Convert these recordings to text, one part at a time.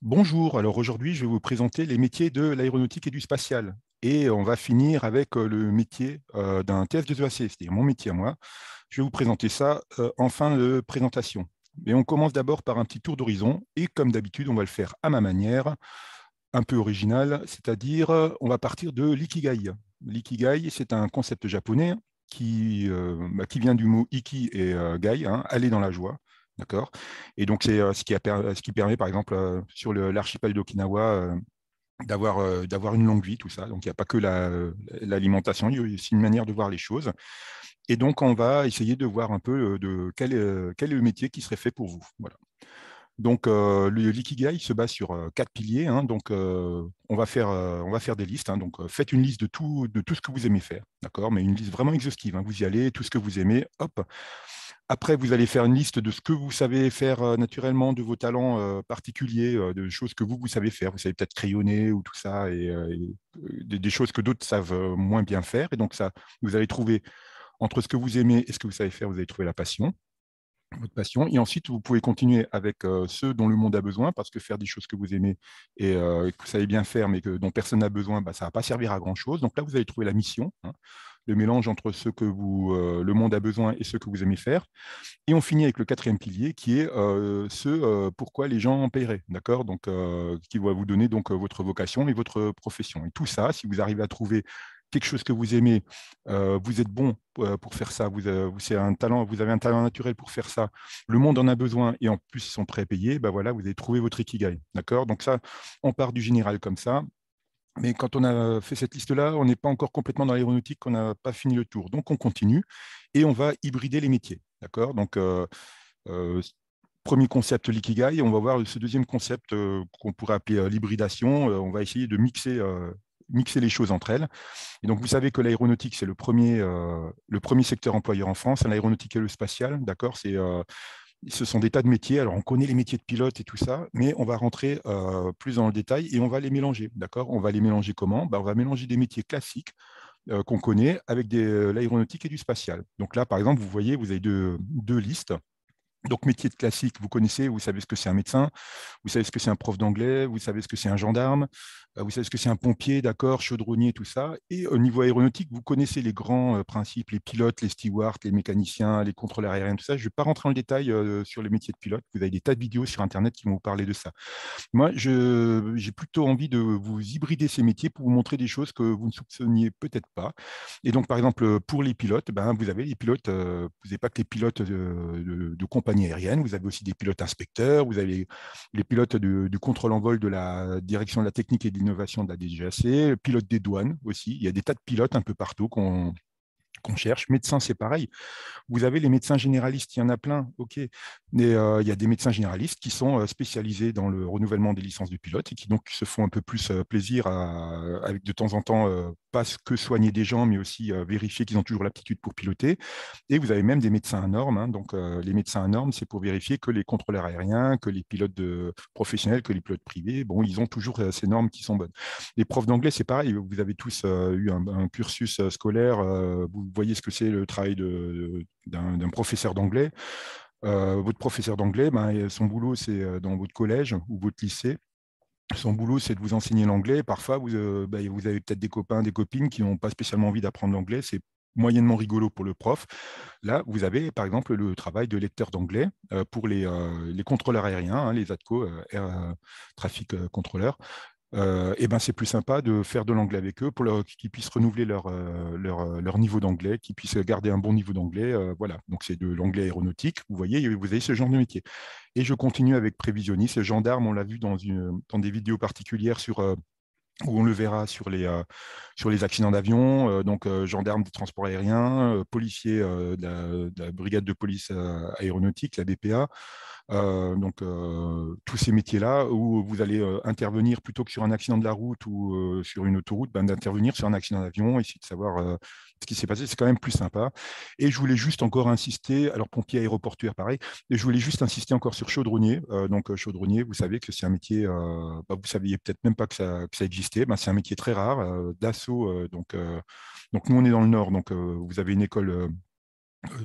Bonjour, alors aujourd'hui je vais vous présenter les métiers de l'aéronautique et du spatial. Et on va finir avec le métier d'un TF2EAC, c'est-à-dire mon métier à moi. Je vais vous présenter ça en fin de présentation. Mais on commence d'abord par un petit tour d'horizon et comme d'habitude on va le faire à ma manière, un peu original, c'est-à-dire on va partir de l'ikigai. L'ikigai c'est un concept japonais qui vient du mot iki et gai, hein, aller dans la joie. D'accord. Et donc, c'est ce qui permet, par exemple, sur l'archipel d'Okinawa, d'avoir une longue vie, tout ça. Donc, il n'y a pas que l'alimentation, il y a aussi une manière de voir les choses. Et donc, on va essayer de voir un peu quel est le métier qui serait fait pour vous. Voilà. Donc, l'ikigai se base sur quatre piliers, hein. Donc, on va faire des listes, hein. Donc, faites une liste de tout ce que vous aimez faire. D'accord. Mais une liste vraiment exhaustive, hein. Vous y allez, tout ce que vous aimez, hop. Après, vous allez faire une liste de ce que vous savez faire naturellement, de vos talents particuliers, de choses que vous savez faire. Vous savez peut-être crayonner ou tout ça, des choses que d'autres savent moins bien faire. Et donc, ça, vous allez trouver entre ce que vous aimez et ce que vous savez faire, vous allez trouver la passion, votre passion. Et ensuite, vous pouvez continuer avec ceux dont le monde a besoin, parce que faire des choses que vous aimez et que vous savez bien faire, mais dont personne n'a besoin, bah, ça ne va pas servir à grand-chose. Donc là, vous allez trouver la mission, hein, le mélange entre le monde a besoin et ce que vous aimez faire. Et on finit avec le quatrième pilier qui est pourquoi les gens en paieraient, d'accord. Donc, qui va vous donner donc votre vocation et votre profession. Et tout ça, si vous arrivez à trouver quelque chose que vous aimez, vous êtes bon pour faire ça, vous avez un talent naturel pour faire ça, le monde en a besoin et en plus ils sont prêts à payer, ben voilà, vous avez trouvé votre ikigai, d'accord. Donc ça, on part du général comme ça. Mais quand on a fait cette liste-là, on n'est pas encore complètement dans l'aéronautique, on n'a pas fini le tour. Donc, on continue et on va hybrider les métiers. D'accord. Donc, euh, premier concept, l'ikigai. On va voir ce deuxième concept qu'on pourrait appeler l'hybridation. On va essayer de mixer les choses entre elles. Et donc, vous savez que l'aéronautique, c'est le premier secteur employeur en France. L'aéronautique et le spatial, d'accord. Ce sont des tas de métiers. Alors, on connaît les métiers de pilote et tout ça, mais on va rentrer plus dans le détail et on va les mélanger. D'accord. On va les mélanger comment? Ben, on va mélanger des métiers classiques qu'on connaît avec l'aéronautique et du spatial. Donc là, par exemple, vous voyez, vous avez deux listes. Donc, métier de classique, vous connaissez, vous savez ce que c'est un médecin, vous savez ce que c'est un prof d'anglais, vous savez ce que c'est un gendarme, vous savez ce que c'est un pompier, d'accord, chaudronnier, tout ça. Et au niveau aéronautique, vous connaissez les grands principes, les pilotes, les stewards, les mécaniciens, les contrôleurs aériens, tout ça. Je ne vais pas rentrer en détail sur les métiers de pilote. Vous avez des tas de vidéos sur Internet qui vont vous parler de ça. Moi, j'ai plutôt envie de vous hybrider ces métiers pour vous montrer des choses que vous ne soupçonniez peut-être pas. Et donc, par exemple, pour les pilotes, ben, vous avez les pilotes, vous n'avez pas que les pilotes de compagnie aérienne, vous avez aussi des pilotes inspecteurs, vous avez les pilotes du contrôle en vol de la direction de la technique et de l'innovation de la DGAC, pilotes des douanes aussi. Il y a des tas de pilotes un peu partout qu'on cherche. Médecins, c'est pareil. Vous avez les médecins généralistes, il y en a plein, ok. Mais il y a des médecins généralistes qui sont spécialisés dans le renouvellement des licences de pilote et qui donc se font un peu plus plaisir avec de temps en temps, pas que soigner des gens, mais aussi vérifier qu'ils ont toujours l'aptitude pour piloter. Et vous avez même des médecins à normes, hein. Donc, les médecins à normes, c'est pour vérifier que les contrôleurs aériens, que les pilotes professionnels, que les pilotes privés, bon, ils ont toujours ces normes qui sont bonnes. Les profs d'anglais, c'est pareil. Vous avez tous eu un cursus scolaire. Vous voyez ce que c'est le travail d'un professeur d'anglais. Votre professeur d'anglais, ben, son boulot, c'est dans votre collège ou votre lycée. Son boulot, c'est de vous enseigner l'anglais. Parfois, ben, vous avez peut-être des copains, des copines qui n'ont pas spécialement envie d'apprendre l'anglais. C'est moyennement rigolo pour le prof. Là, vous avez par exemple le travail de lecteur d'anglais pour les contrôleurs aériens, hein, les ATCO, Air Traffic Controllers. Et ben c'est plus sympa de faire de l'anglais avec eux pour qu'ils puissent renouveler leur niveau d'anglais, qu'ils puissent garder un bon niveau d'anglais. Voilà, donc c'est de l'anglais aéronautique. Vous voyez, vous avez ce genre de métier. Et je continue avec prévisionniste. Gendarme, on l'a vu dans des vidéos particulières où on le verra sur les accidents d'avion, donc gendarme des transports aériens, policier de la brigade de police aéronautique, la BPA. Donc, tous ces métiers-là où vous allez intervenir plutôt que sur un accident de la route ou sur une autoroute, ben, d'intervenir sur un accident d'avion, essayer de savoir ce qui s'est passé, c'est quand même plus sympa. Et je voulais juste encore insister, alors pompier aéroportuaire, pareil, et je voulais juste insister encore sur chaudronnier. Donc, chaudronnier, vous savez que c'est un métier, bah, vous ne saviez peut-être même pas que ça existait, ben, c'est un métier très rare, d'assaut. Donc, nous, on est dans le Nord, donc vous avez une école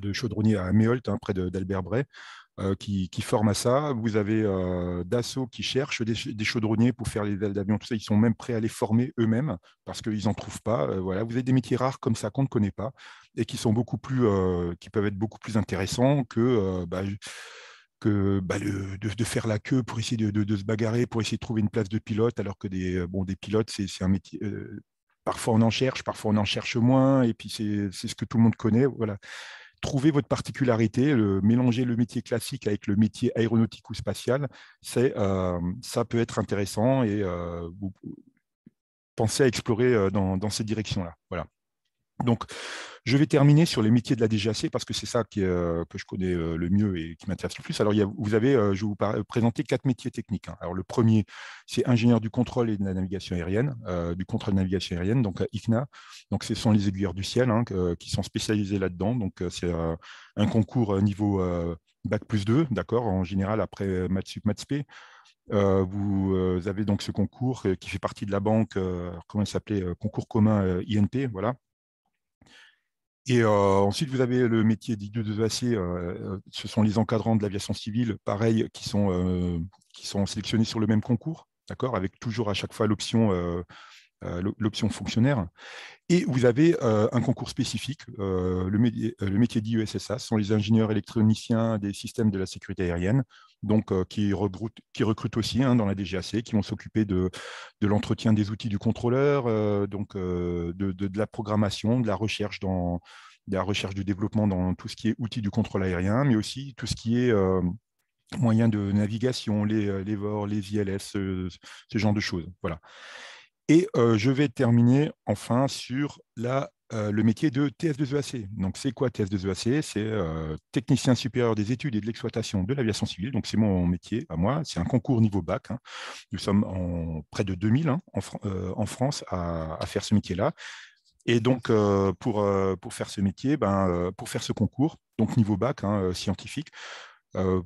de chaudronnier à Méholt, hein, près d'Albert Bray. qui forment à ça. Vous avez Dassault qui cherche des chaudronniers pour faire les ailes d'avion, tout ça. Ils sont même prêts à les former eux-mêmes parce qu'ils n'en trouvent pas. Voilà. Vous avez des métiers rares comme ça qu'on ne connaît pas et qui sont qui peuvent être beaucoup plus intéressants que de faire la queue pour essayer de se bagarrer, pour essayer de trouver une place de pilote, alors que des pilotes, c'est un métier. Parfois on en cherche, parfois on en cherche moins, et puis c'est ce que tout le monde connaît. Voilà. Trouvez votre particularité, mélanger le métier classique avec le métier aéronautique ou spatial, ça peut être intéressant et vous pensez à explorer dans cette direction-là. Voilà. Donc, je vais terminer sur les métiers de la DGAC parce que c'est ça que je connais le mieux et qui m'intéresse le plus. Alors, je vais vous présenter 4 métiers techniques, hein. Alors, le premier, c'est ingénieur du contrôle et de la navigation aérienne, du contrôle de navigation aérienne, donc ICNA. Donc, ce sont les aiguilleurs du ciel, hein, qui sont spécialisés là-dedans. Donc, c'est un concours niveau Bac plus 2, d'accord, en général après Maths Sup, Maths P. Vous avez donc ce concours qui fait partie de la banque, comment il s'appelait, concours commun INP, voilà. Et ensuite, vous avez le métier d'I2AC, ce sont les encadrants de l'aviation civile, pareil, qui sont sélectionnés sur le même concours, d'accord, avec toujours à chaque fois l'option fonctionnaire. Et vous avez un concours spécifique, le métier d'IESSA, ce sont les ingénieurs électroniciens des systèmes de la sécurité aérienne, donc qui recrutent aussi, hein, dans la DGAC, qui vont s'occuper de l'entretien des outils du contrôleur, de la programmation, de la recherche du développement dans tout ce qui est outils du contrôle aérien, mais aussi tout ce qui est moyens de navigation, les VOR, les ILS, ce genre de choses. Voilà. Et je vais terminer enfin sur le métier de TS2EAC. Donc, c'est quoi TS2EAC? C'est technicien supérieur des études et de l'exploitation de l'aviation civile. Donc, c'est mon métier à moi. C'est un concours niveau bac, hein. Nous sommes près de 2000, hein, en France à faire ce métier-là. Et donc, pour faire ce métier, pour faire ce concours, donc niveau bac, hein, scientifique, euh,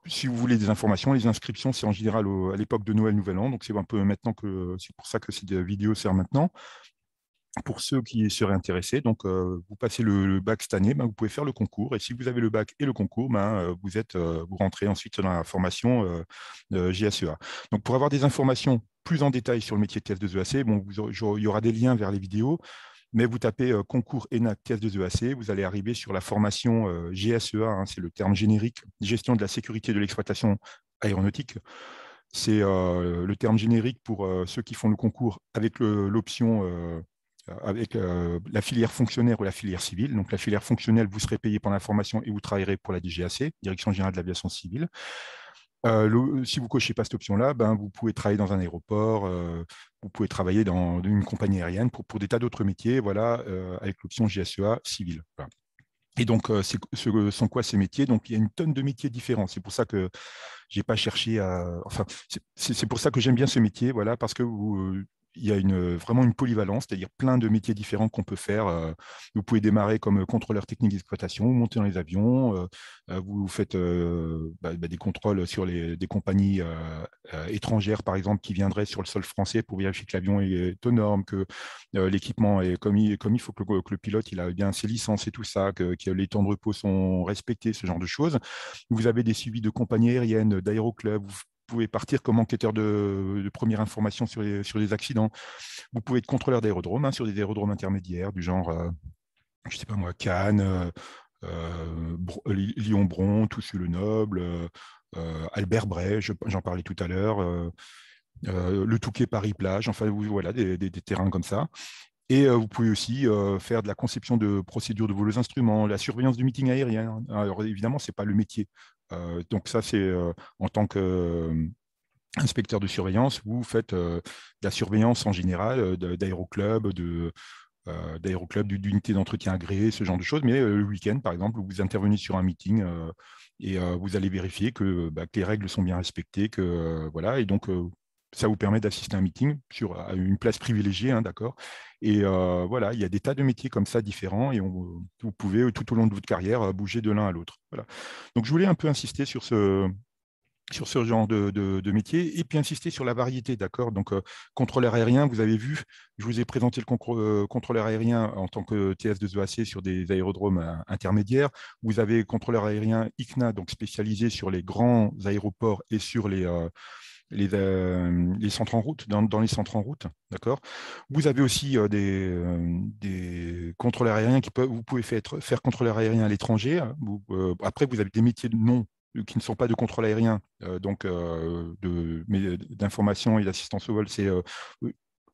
si vous voulez des informations, les inscriptions, c'est en général à l'époque de Noël, Nouvel An. Donc, c'est un peu maintenant c'est pour ça que cette vidéo sert maintenant. Pour ceux qui seraient intéressés, donc vous passez le bac cette année, vous pouvez faire le concours. Et si vous avez le bac et le concours, vous rentrez ensuite dans la formation GSEA. Donc, pour avoir des informations plus en détail sur le métier de TS2EAC, il y aura des liens vers les vidéos. Mais vous tapez concours ENAC TS2EAC, vous allez arriver sur la formation GSEA, hein, c'est le terme générique, gestion de la sécurité de l'exploitation aéronautique. C'est le terme générique pour ceux qui font le concours avec l'option avec la filière fonctionnaire ou la filière civile. Donc, la filière fonctionnelle, vous serez payé pendant la formation et vous travaillerez pour la DGAC, Direction générale de l'aviation civile. Si vous ne cochez pas cette option-là, vous pouvez travailler dans un aéroport, vous pouvez travailler dans une compagnie aérienne pour des tas d'autres métiers, voilà, avec l'option GSEA civile. Voilà. Et donc, ce sont quoi ces métiers? Donc, il y a une tonne de métiers différents. C'est pour ça que j'ai pas cherché à. Enfin, c'est pour ça que j'aime bien ce métier, voilà, parce que il y a vraiment une polyvalence, c'est-à-dire plein de métiers différents qu'on peut faire. Vous pouvez démarrer comme contrôleur technique d'exploitation, vous montez dans les avions, vous faites des contrôles sur des compagnies étrangères, par exemple, qui viendraient sur le sol français pour vérifier que l'avion est aux normes, que l'équipement est comme il faut, que le pilote il a bien ses licences et tout ça, que les temps de repos sont respectés, ce genre de choses. Vous avez des suivis de compagnies aériennes, d'aéroclubs, vous pouvez partir comme enquêteur de première information sur les accidents. Vous pouvez être contrôleur d'aérodrome, hein, sur des aérodromes intermédiaires du genre, je ne sais pas moi, Cannes, Lyon-Bron, Toussus-le-Noble, Albert Bray, j'en parlais tout à l'heure, le Touquet Paris-Plage, enfin voilà, des terrains comme ça. Et vous pouvez aussi faire de la conception de procédures de vol aux instruments, la surveillance du meeting aérien. Alors évidemment, ce n'est pas le métier. Donc ça, c'est en tant qu'inspecteur de surveillance, vous faites de la surveillance en général d'aéroclubs, d'unités d'entretien agréées, ce genre de choses. Mais le week-end, par exemple, vous intervenez sur un meeting et vous allez vérifier que les règles sont bien respectées, voilà. Et donc, ça vous permet d'assister à un meeting à une place privilégiée, hein, d'accord. Et voilà, il y a des tas de métiers comme ça différents et vous pouvez tout au long de votre carrière bouger de l'un à l'autre. Voilà. Donc, je voulais un peu insister sur sur ce genre de métier, et puis insister sur la variété, d'accord. Donc, contrôleur aérien, vous avez vu, je vous ai présenté le contrôleur aérien en tant que TS2EAC sur des aérodromes intermédiaires. Vous avez contrôleur aérien ICNA, donc spécialisé sur les grands aéroports et sur les centres en route, dans les centres en route, d'accord. Vous avez aussi des contrôleurs aériens vous pouvez faire contrôleur aérien à l'étranger. Après, vous avez des métiers non qui ne sont pas de contrôle aérien, d'information et d'assistance au vol. C'est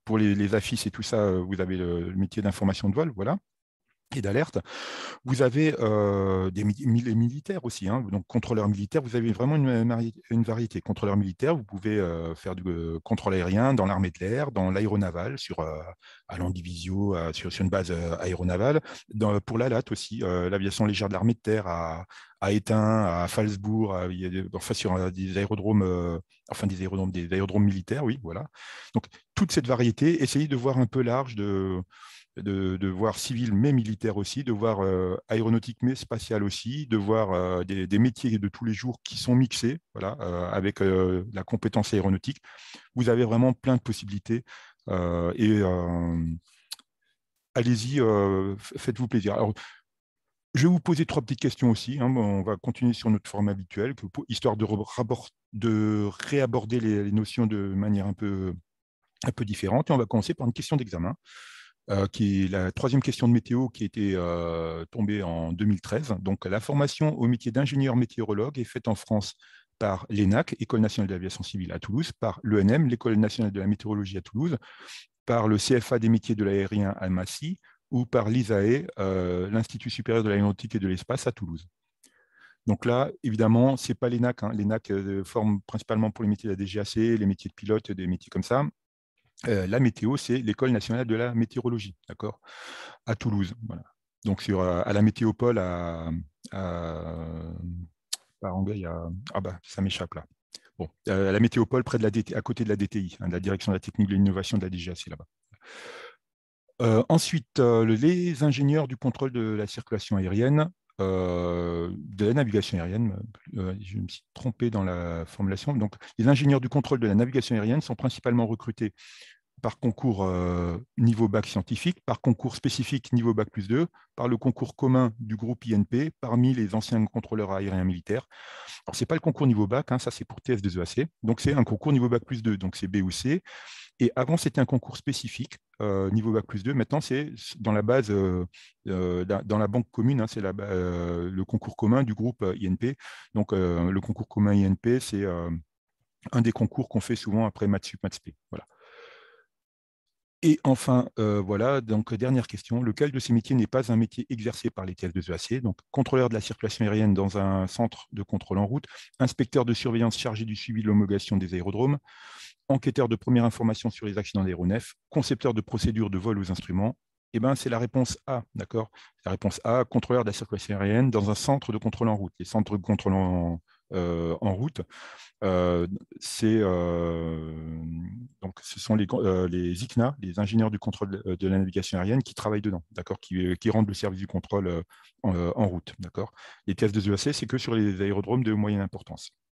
pour les AFIS et tout ça, vous avez le métier d'information de vol, voilà, et d'alerte. Vous avez les militaires aussi, hein. Donc, contrôleur militaire, vous avez vraiment une variété. Contrôleur militaire, vous pouvez faire du contrôle aérien dans l'armée de l'air, dans l'aéronaval, à Landivisio, sur une base aéronavale. Pour l'ALAT aussi, l'aviation légère de l'armée de terre à Étain, à Falsbourg, enfin, sur des aérodromes, des aérodromes militaires, oui, voilà. Donc, toute cette variété, essayez de voir un peu large, de voir civil mais militaire aussi, de voir aéronautique mais spatial aussi, de voir des métiers de tous les jours qui sont mixés, voilà, avec la compétence aéronautique. Vous avez vraiment plein de possibilités et allez-y, faites-vous plaisir. Alors, je vais vous poser trois petites questions aussi, hein. On va continuer sur notre forme habituel, histoire de réaborder les notions de manière un peu différente. Et on va commencer par une question d'examen. Qui est la troisième question de météo qui a été tombée en 2013. Donc, la formation au métier d'ingénieur météorologue est faite en France par l'ENAC, École nationale de l'aviation civile à Toulouse, par l'ENM, l'École nationale de la météorologie à Toulouse, par le CFA des métiers de l'aérien à Massy, ou par l'ISAE, l'Institut supérieur de l'aéronautique et de l'espace à Toulouse. Donc là, évidemment, ce n'est pas l'ENAC, hein. L'ENAC forme principalement pour les métiers de la DGAC, les métiers de pilote, des métiers comme ça. La météo, c'est l'École nationale de la météorologie, d'accord, à Toulouse. Voilà. Donc, à la météopole à Rangueil, ah bah, ça m'échappe là. Bon, à la météopole près de à côté de la DTI, hein, de la direction de la technique de l'innovation de la DGAC là-bas. Ensuite, les ingénieurs du contrôle de la circulation aérienne, de la navigation aérienne, je me suis trompé dans la formulation. Donc, les ingénieurs du contrôle de la navigation aérienne sont principalement recrutés par concours niveau bac scientifique, par concours spécifique niveau bac plus 2, par le concours commun du groupe INP parmi les anciens contrôleurs aériens militaires. Alors, ce n'est pas le concours niveau bac, hein, ça c'est pour TS2EAC, donc c'est un concours niveau bac plus 2, donc c'est B ou C. Et avant, c'était un concours spécifique, niveau bac plus 2. Maintenant, c'est dans la base, dans la banque commune, hein, c'est le concours commun du groupe INP. Donc, le concours commun INP, c'est un des concours qu'on fait souvent après Maths Sup, Maths P. Voilà. Et enfin, voilà, donc dernière question, lequel de ces métiers n'est pas un métier exercé par les TS2EAC? Donc, contrôleur de la circulation aérienne dans un centre de contrôle en route, inspecteur de surveillance chargé du suivi de l'homologation des aérodromes, enquêteur de première information sur les accidents d'aéronefs, concepteur de procédures de vol aux instruments. Eh ben, c'est la réponse A, d'accord? La réponse A, contrôleur de la circulation aérienne dans un centre de contrôle en route. Les centres de contrôle en route, euh, donc ce sont les ICNA, les ingénieurs du contrôle de la navigation aérienne, qui travaillent dedans, d'accord, qui rendent le service du contrôle en route, d'accord. Les tests de EAC, c'est que sur les aérodromes de moyenne importance.